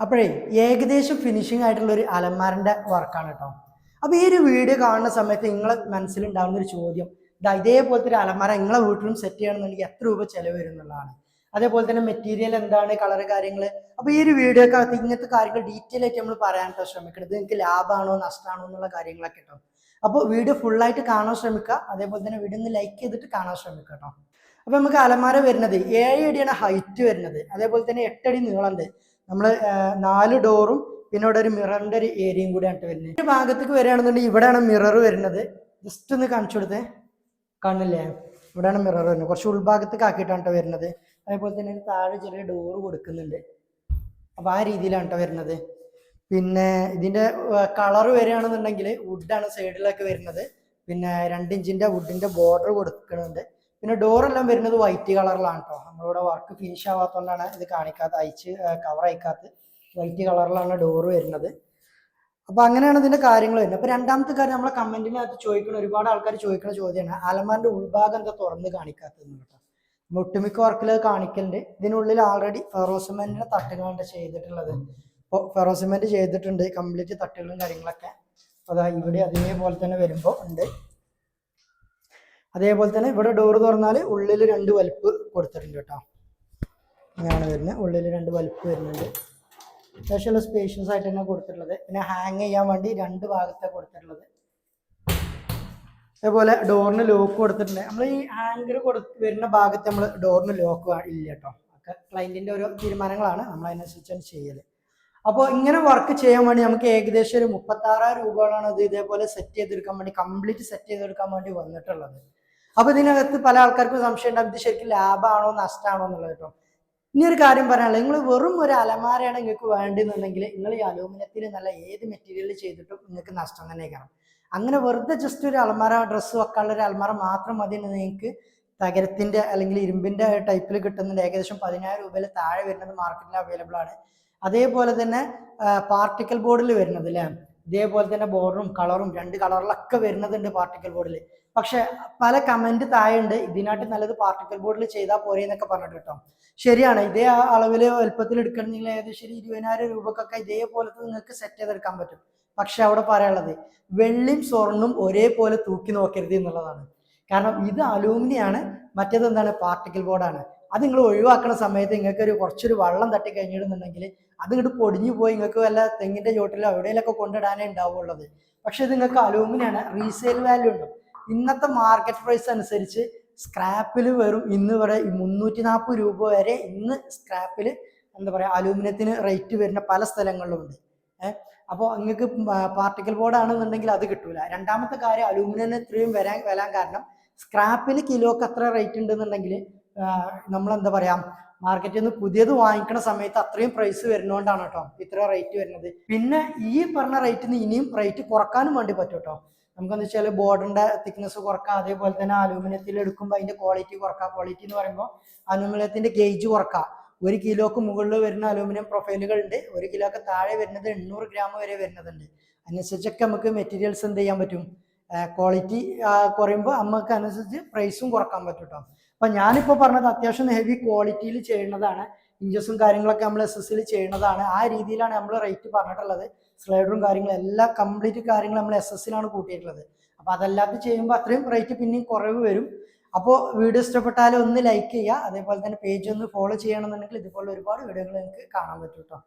അപ്പോഴേ ഏകദേശം ഫിനിഷിംഗ് ആയിട്ടുള്ള ഒരു അലമാരൻ്റെ വർക്കാണ് കേട്ടോ. അപ്പോൾ ഈ ഒരു വീഡിയോ കാണുന്ന സമയത്ത് നിങ്ങളെ മനസ്സിലുണ്ടാകുന്ന ഒരു ചോദ്യം, ഇതേപോലത്തെ ഒരു അലമാര നിങ്ങളെ വീട്ടിലും സെറ്റ് ചെയ്യണമെന്നുണ്ടെങ്കിൽ എത്ര രൂപ ചിലവ് വരും എന്നുള്ളതാണ്. അതേപോലെ തന്നെ മെറ്റീരിയൽ എന്താണ്, കളർ കാര്യങ്ങൾ. അപ്പോൾ ഈ ഒരു വീഡിയോക്കകത്ത് ഇങ്ങനത്തെ കാര്യങ്ങൾ ഡീറ്റെയിൽ ആയിട്ട് നമ്മൾ പറയാനായിട്ട് ശ്രമിക്കുന്നത്. നിങ്ങൾക്ക് ലാഭമാണോ നഷ്ടമാണോ എന്നുള്ള കാര്യങ്ങളൊക്കെ കേട്ടോ. അപ്പോൾ വീഡിയോ ഫുള്ളായിട്ട് കാണാൻ ശ്രമിക്കുക. അതേപോലെ തന്നെ വീഡിയോ ഒന്ന് ലൈക്ക് ചെയ്തിട്ട് കാണാൻ ശ്രമിക്കുക കേട്ടോ. അപ്പോൾ നമുക്ക് അലമാര വരുന്നത് 7 അടിയാണ് ഹൈറ്റ് വരുന്നത്. അതേപോലെ തന്നെ 8 അടി നീളമുണ്ട്. നമ്മൾ 4 ഡോറും പിന്നെ ഇവിടെ ഒരു മിററിന്റെ ഒരു ഏരിയയും കൂടിയാണ് വരുന്നത്. ഒരു ഭാഗത്തേക്ക് വരികയാണെന്നുണ്ടെങ്കിൽ ഇവിടെയാണ് മിറർ വരുന്നത്. ജസ്റ്റ് ഒന്ന് കാണിച്ചു കൊടുത്തേ, കാണില്ലേ? ഇവിടെയാണ് മിറർ വരുന്നത്. കുറച്ച് ഉൾഭാഗത്തേക്ക് ആക്കിയിട്ടാണ് വരുന്നത്. അതേപോലെ തന്നെ താഴെ ചെറിയ ഡോറ് കൊടുക്കുന്നുണ്ട്. അപ്പോൾ ആ രീതിയിലാണ് വരുന്നത്. പിന്നെ ഇതിന്റെ കളർ വരികയാണെന്നുണ്ടെങ്കിൽ വുഡാണ് സൈഡിലൊക്കെ വരുന്നത്. പിന്നെ 2 ഇഞ്ചിന്റെ വുഡിന്റെ ബോർഡർ കൊടുക്കുന്നുണ്ട്. പിന്നെ ഡോറെല്ലാം വരുന്നത് വൈറ്റ് കളറിലാണ് കേട്ടോ. നമ്മളിവിടെ വർക്ക് ഫിനിഷ് ആവാത്തതുകൊണ്ടാണ് ഇത് കാണിക്കാത്ത, കവർ അയക്കാത്ത വൈറ്റ് കളറിലാണ് ഡോറ് വരുന്നത്. അപ്പോൾ അങ്ങനെയാണ് ഇതിന്റെ കാര്യങ്ങൾ വരുന്നത്. അപ്പോൾ രണ്ടാമത്തെ കാര്യം, നമ്മളെ കമന്റിനകത്ത് ചോദിക്കുന്ന ഒരുപാട് ആൾക്കാർ ചോദിക്കുന്ന ചോദ്യമാണ്, അലമാരിന്റെ ഉൾഭാഗം എന്താ തുറന്ന് കാണിക്കാത്തതെന്ന് കേട്ടോ. ഒട്ടുമിക്ക വർക്കിൽ കാണിക്കലുണ്ട്. ഇതിനുള്ളിൽ ആൾറെഡി ഫെറോസിമെന്റിന്റെ തട്ടുകളാണ് ചെയ്തിട്ടുള്ളത്. ഇപ്പോൾ ഫെറോസിമെന്റ് ചെയ്തിട്ടുണ്ട്, കംപ്ലീറ്റ് തട്ടുകളും കാര്യങ്ങളൊക്കെ. അതാ ഇവിടെ അതേപോലെ തന്നെ വരുമ്പോൾ ഉണ്ട്. അതേപോലെ തന്നെ ഇവിടെ ഡോറ് തുറന്നാൽ ഉള്ളിൽ 2 വലുപ്പ് കൊടുത്തിട്ടുണ്ട് കേട്ടോ. ഇങ്ങനെയാണ് വരുന്നത്. ഉള്ളിൽ 2 വലുപ്പ് വരുന്നുണ്ട്. അത്യാവശ്യമുള്ള സ്പേഷ്യസ് ആയിട്ട് തന്നെ കൊടുത്തിട്ടുള്ളത്. പിന്നെ ഹാങ് ചെയ്യാൻ വേണ്ടി 2 ഭാഗത്താണ് കൊടുത്തിട്ടുള്ളത്. അതേപോലെ ഡോറിന് ലോക്ക് കൊടുത്തിട്ടുണ്ട്. നമ്മൾ ഈ ഹാങ്കർ വരുന്ന ഭാഗത്ത് നമ്മൾ ഡോറിന് ലോക്ക് ഇല്ല കേട്ടോ. ഒക്കെ ക്ലയന്റിന്റെ ഓരോ തീരുമാനങ്ങളാണ്, നമ്മൾ അതിനനുസരിച്ചാണ് ചെയ്യൽ. അപ്പോൾ ഇങ്ങനെ വർക്ക് ചെയ്യാൻ വേണ്ടി നമുക്ക് ഏകദേശം ഒരു 36,000 രൂപകളാണ് ഇത് ഇതേപോലെ സെറ്റ് ചെയ്തെടുക്കാൻ വേണ്ടി, കംപ്ലീറ്റ് സെറ്റ് ചെയ്തെടുക്കാൻ വേണ്ടി വന്നിട്ടുള്ളത്. അപ്പോൾ ഇതിനകത്ത് പല ആൾക്കാർക്കും സംശയം ഉണ്ടാകും, ഇത് ശരിക്കും ലാഭമാണോ നഷ്ടമാണോ എന്നുള്ളത് കേട്ടോ. ഇനി ഒരു കാര്യം പറയാനുള്ളത്, നിങ്ങൾ വെറും ഒരു അലമാരയാണ് നിങ്ങൾക്ക് വേണ്ടതെന്നുണ്ടെങ്കിൽ നിങ്ങൾ ഈ അലൂമിനിയത്തിൽ നല്ല ഏത് മെറ്റീരിയൽ ചെയ്തിട്ടും നിങ്ങൾക്ക് നഷ്ടം തന്നെ കാണും. അങ്ങനെ വെറുതെ ജസ്റ്റ് ഒരു അലമാര, ഡ്രസ്സ് വെക്കാനുള്ള ഒരു അലമാര മാത്രം മതി നിങ്ങൾക്ക് തകരത്തിന്റെ അല്ലെങ്കിൽ ഇരുമ്പിന്റെ ടൈപ്പിൽ കിട്ടുന്നുണ്ട്. ഏകദേശം 10,000 രൂപയിൽ താഴെ വരുന്നത് മാർക്കറ്റിൽ അവൈലബിൾ ആണ്. അതേപോലെ തന്നെ പാർട്ടിക്കൽ ബോർഡിൽ വരുന്നത് അല്ലേ, ഇതേപോലെ തന്നെ ബോർഡറും കളറും 2 കളറിലൊക്കെ വരുന്നതുണ്ട് പാർട്ടിക്കൽ ബോർഡിൽ. പക്ഷെ പല കമന്റ് താഴെ ഉണ്ട്, ഇതിനായിട്ട് നല്ലത് പാർട്ടിക്കൽ ബോർഡിൽ ചെയ്താൽ പോരെ എന്നൊക്കെ പറഞ്ഞിട്ട് കേട്ടോ. ശരിയാണ്, ഇതേ അളവിൽ വലുപ്പത്തിൽ എടുക്കണമെങ്കിൽ ഏകദേശം 20,000 രൂപക്കൊക്കെ ഇതേപോലത്തെ നിങ്ങൾക്ക് സെറ്റ് ചെയ്തെടുക്കാൻ പറ്റും. പക്ഷെ അവിടെ പറയാനുള്ളത്, വെള്ളിയും സ്വർണ്ണും ഒരേപോലെ തൂക്കി നോക്കരുത് എന്നുള്ളതാണ്. കാരണം ഇത് അലൂമിനിയാണ്, മറ്റേത് എന്താണ്, പാർട്ടിക്കൽ ബോർഡാണ്. അത് നിങ്ങൾ ഒഴിവാക്കുന്ന സമയത്ത് നിങ്ങൾക്ക് കുറച്ചൊരു വെള്ളം തട്ടി കഴിഞ്ഞിടുന്നുണ്ടെങ്കിൽ അത് ഇങ്ങോട്ട് പൊടിഞ്ഞു പോയി നിങ്ങൾക്ക് വല്ല തെങ്ങിന്റെ ചോട്ടിലോ എവിടെയെങ്കിലൊക്കെ കൊണ്ടിടാനേ ഉണ്ടാവുള്ളത്. പക്ഷെ ഇത് നിങ്ങൾക്ക് അലൂമിനിയാണ്, റീസെയിൽ വാല്യൂ ഉണ്ട്. ഇന്നത്തെ മാർക്കറ്റ് പ്രൈസ് അനുസരിച്ച് സ്ക്രാപ്പിൽ വെറും ഇന്ന് വരെ 340 രൂപ വരെ ഇന്ന് സ്ക്രാപ്പിൽ എന്താ പറയുക അലൂമിനിയത്തിന് റേറ്റ് വരുന്ന പല സ്ഥലങ്ങളിലും ഉണ്ട്. അപ്പോൾ നിങ്ങൾക്ക് പാർട്ടിക്കൽ ബോർഡ് ആണെന്നുണ്ടെങ്കിൽ അത് കിട്ടൂല. രണ്ടാമത്തെ കാര്യം, അലൂമിനിയം ഇത്രയും വരാൻ കാരണം സ്ക്രാപ്പിൽ കിലോക്ക് അത്ര റേറ്റ് ഉണ്ടെന്നുണ്ടെങ്കിൽ നമ്മളെന്താ പറയാ മാർക്കറ്റിൽ നിന്ന് പുതിയത് വാങ്ങിക്കുന്ന സമയത്ത് അത്രയും പ്രൈസ് വരുന്നോണ്ടാണ് കേട്ടോ ഇത്ര റേറ്റ് വരുന്നത്. പിന്നെ ഈ പറഞ്ഞ റേറ്റിന് ഇനിയും റേറ്റ് കുറക്കാനും വേണ്ടി പറ്റും കേട്ടോ. നമുക്കെന്ന് വെച്ചാൽ ബോർഡിന്റെ തിക്നെസ് കുറക്കാം. അതേപോലെ തന്നെ അലൂമിനിയത്തിൽ എടുക്കുമ്പോൾ അതിന്റെ ക്വാളിറ്റി കുറക്കാം. ക്വാളിറ്റി എന്ന് പറയുമ്പോൾ അലൂമിനിയത്തിന്റെ ഗേജ് കുറക്കാം. 1 കിലോക്ക് മുകളിൽ വരുന്ന അലൂമിനിയം പ്രൊഫൈലുകൾ ഉണ്ട്. 1 കിലോക്ക് താഴെ വരുന്നത് 800 ഗ്രാം വരെ വരുന്നതുണ്ട്. അതിനനുസരിച്ചൊക്കെ നമുക്ക് മെറ്റീരിയൽസ് എന്ത് ചെയ്യാൻ പറ്റും, ക്വാളിറ്റി കുറയുമ്പോൾ നമുക്ക് അനുസരിച്ച് പ്രൈസും കുറക്കാൻ പറ്റും കേട്ടോ. അപ്പൊ ഞാനിപ്പോൾ പറഞ്ഞത് അത്യാവശ്യം ഹെവി ക്വാളിറ്റിയിൽ ചെയ്യുന്നതാണ്. ഇഞ്ചസും കാര്യങ്ങളൊക്കെ നമ്മൾ SS ചെയ്യുന്നതാണ്. ആ രീതിയിലാണ് നമ്മൾ റേറ്റ് പറഞ്ഞിട്ടുള്ളത്. സ്ലൈഡറും കാര്യങ്ങളും എല്ലാം കംപ്ലീറ്റ് കാര്യങ്ങൾ നമ്മൾ SS കൂട്ടിയിട്ടുള്ളത്. അപ്പൊ അതല്ലാതെ ചെയ്യുമ്പോൾ അത്രയും റേറ്റ് പിന്നെയും കുറവ് വരും. അപ്പോൾ വീഡിയോ ഇഷ്ടപ്പെട്ടാലും ഒന്ന് ലൈക്ക് ചെയ്യുക. അതേപോലെ തന്നെ പേജ് ഒന്ന് ഫോളോ ചെയ്യണമെന്നുണ്ടെങ്കിൽ ഇതുപോലെ ഒരുപാട് വീഡിയോകൾ നിങ്ങൾക്ക് കാണാൻ പറ്റും കേട്ടോ.